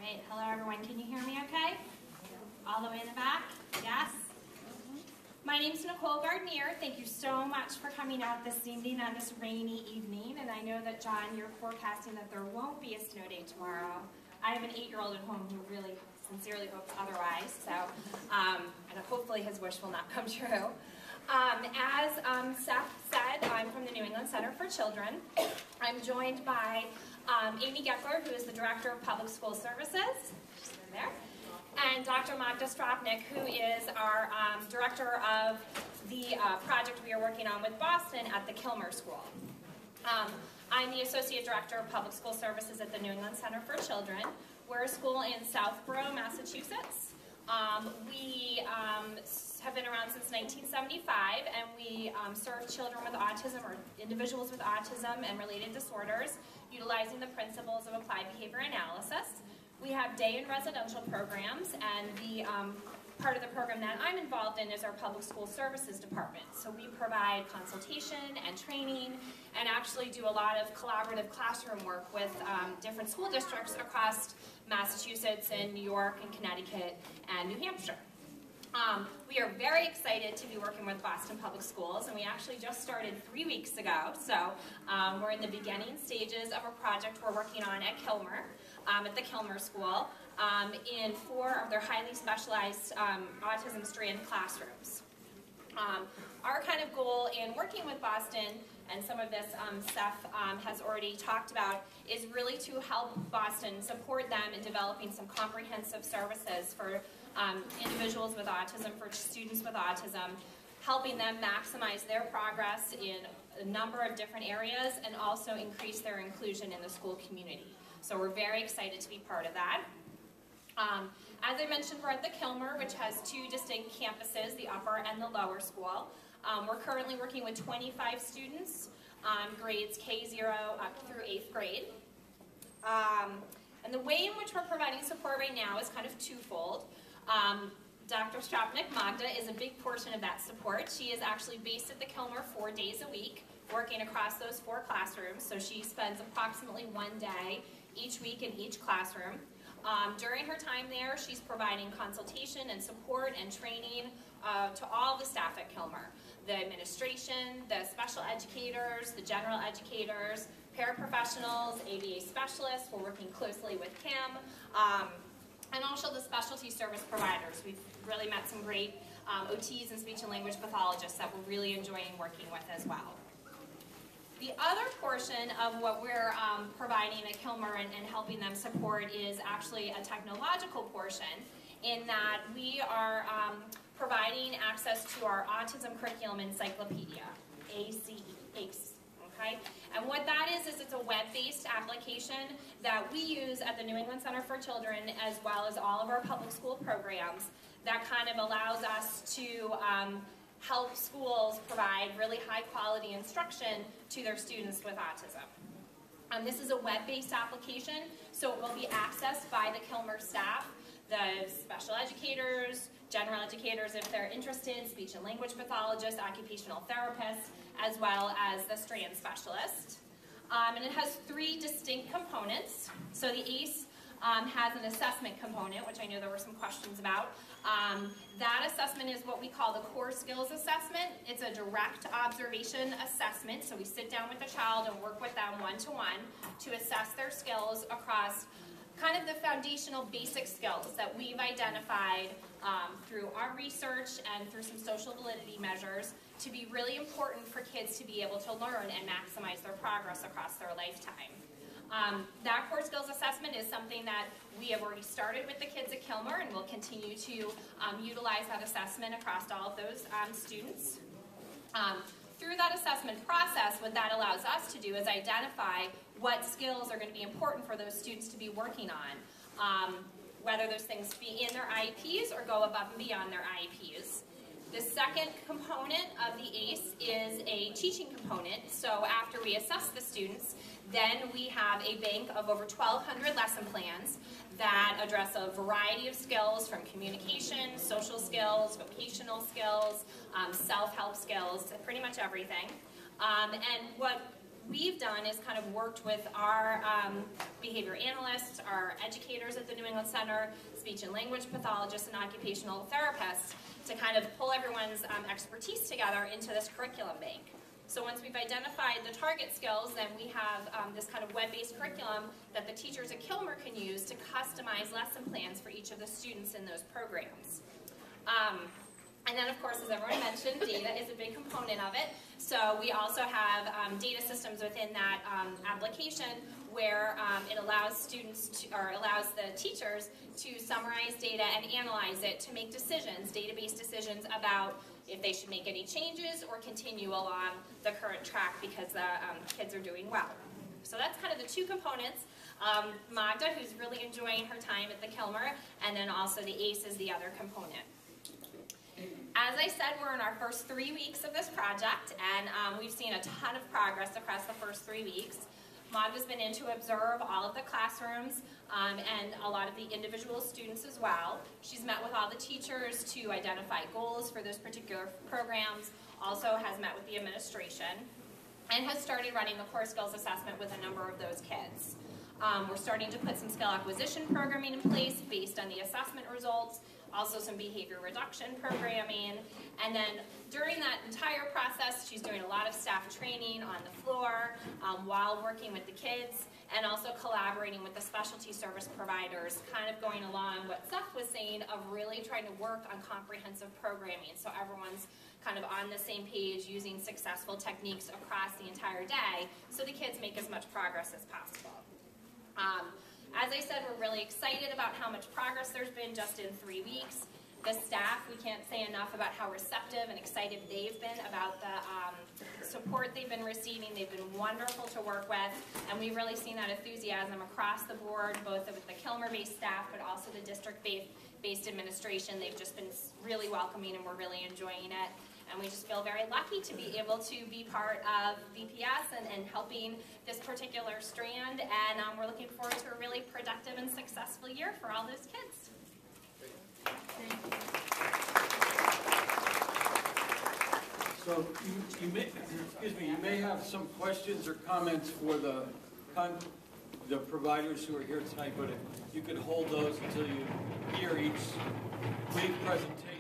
Great. Hello, everyone. Can you hear me okay? All the way in the back? Yes? My name is Nicole Gardnier. Thank you so much for coming out this evening on this rainy evening. And I know that, John, you're forecasting that there won't be a snow day tomorrow. I have an 8-year-old at home who really sincerely hopes otherwise. So, and hopefully his wish will not come true. As Seth said, I'm from the New England Center for Children. I'm joined by Amy Geckler, who is the Director of Public School Services. She's in there. And Dr. Magda Stropnik, who is our Director of the project we are working on with Boston at the Kilmer School. I'm the Associate Director of Public School Services at the New England Center for Children. We're a school in Southborough, Massachusetts. We have been around since 1975, and we serve children with autism or individuals with autism and related disorders, utilizing the principles of applied behavior analysis. We have day and residential programs, and the part of the program that I'm involved in is our public school services department. So we provide consultation and training and actually do a lot of collaborative classroom work with different school districts across Massachusetts and New York and Connecticut and New Hampshire. We are very excited to be working with Boston Public Schools, and we actually just started 3 weeks ago. So we're in the beginning stages of a project we're working on at Kilmer, at the Kilmer School, in 4 of their highly specialized autism strand classrooms. Our kind of goal in working with Boston, and some of this Seth has already talked about, is really to help Boston support them in developing some comprehensive services for individuals with autism, for students with autism, helping them maximize their progress in a number of different areas and also increase their inclusion in the school community. So we're very excited to be part of that. As I mentioned, we're at the Kilmer, which has 2 distinct campuses, the upper and the lower school. We're currently working with 25 students, grades K0 up through 8th grade. And the way in which we're providing support right now is kind of twofold. Dr. Stropnik, Magda, is a big portion of that support. She is actually based at the Kilmer 4 days a week, working across those 4 classrooms. So she spends approximately 1 day each week in each classroom. During her time there, she's providing consultation and support and training to all the staff at Kilmer. The administration, the special educators, the general educators, paraprofessionals, ABA specialists. We're working closely with Kim. And also the specialty service providers. We've really met some great OTs and speech and language pathologists that we're really enjoying working with as well. The other portion of what we're providing at Kilmer and helping them support is actually a technological portion, in that we are providing access to our Autism Curriculum Encyclopedia, ACE. Okay? And what that is it's a web-based application that we use at the New England Center for Children, as well as all of our public school programs, that kind of allows us to help schools provide really high-quality instruction to their students with autism. This is a web-based application, so it will be accessed by the Kilmer staff, the special educators, general educators if they're interested, speech and language pathologists, occupational therapists, as well as the strand specialist. And it has 3 distinct components. So the ACE has an assessment component, which I know there were some questions about. That assessment is what we call the core skills assessment. It's a direct observation assessment, so we sit down with the child and work with them one-to-one to assess their skills across kind of the foundational basic skills that we've identified through our research and through some social validity measures to be really important for kids to be able to learn and maximize their progress across their lifetime. That core skills assessment is something that we have already started with the kids at Kilmer, and we'll continue to utilize that assessment across all of those students. Through that assessment process, what that allows us to do is identify what skills are going to be important for those students to be working on, whether those things be in their IEPs or go above and beyond their IEPs. The second component of the ACE is a teaching component. So after we assess the students, then we have a bank of over 1,200 lesson plans that address a variety of skills, from communication, social skills, vocational skills, self-help skills, pretty much everything. And what we've done is kind of worked with our behavior analysts, our educators at the New England Center, speech and language pathologists, and occupational therapists to kind of pull everyone's expertise together into this curriculum bank. So once we've identified the target skills, then we have this kind of web-based curriculum that the teachers at Kilmer can use to customize lesson plans for each of the students in those programs. And then, of course, as everyone mentioned, data is a big component of it. So we also have data systems within that application where it allows students to, or allows the teachers to summarize data and analyze it to make decisions, database decisions about if they should make any changes or continue along the current track because the kids are doing well. So that's kind of the two components. Magda, who's really enjoying her time at the Kilmer, and then also the ACE is the other component. As I said, we're in our first 3 weeks of this project, and we've seen a ton of progress across the first 3 weeks. Magda's been in to observe all of the classrooms and a lot of the individual students as well. She's met with all the teachers to identify goals for those particular programs, also has met with the administration, and has started running the core skills assessment with a number of those kids. We're starting to put some skill acquisition programming in place based on the assessment results, also some behavior reduction programming, and then during that entire process, she's doing a lot of staff training on the floor while working with the kids, and also collaborating with the specialty service providers, kind of going along what Seth was saying of really trying to work on comprehensive programming so everyone's kind of on the same page using successful techniques across the entire day so the kids make as much progress as possible. As I said, we're really excited about how much progress there's been just in 3 weeks. The staff, we can't say enough about how receptive and excited they've been about the support they've been receiving. They've been wonderful to work with, and we've really seen that enthusiasm across the board, both with the Kilmer-based staff, but also the district-based administration. They've just been really welcoming, and we're really enjoying it. And we just feel very lucky to be able to be part of BPS and helping this particular strand. And we're looking forward to a really productive and successful year for all those kids. Thank you. So you may have some questions or comments for the providers who are here tonight, but if you could hold those until you hear each brief presentation.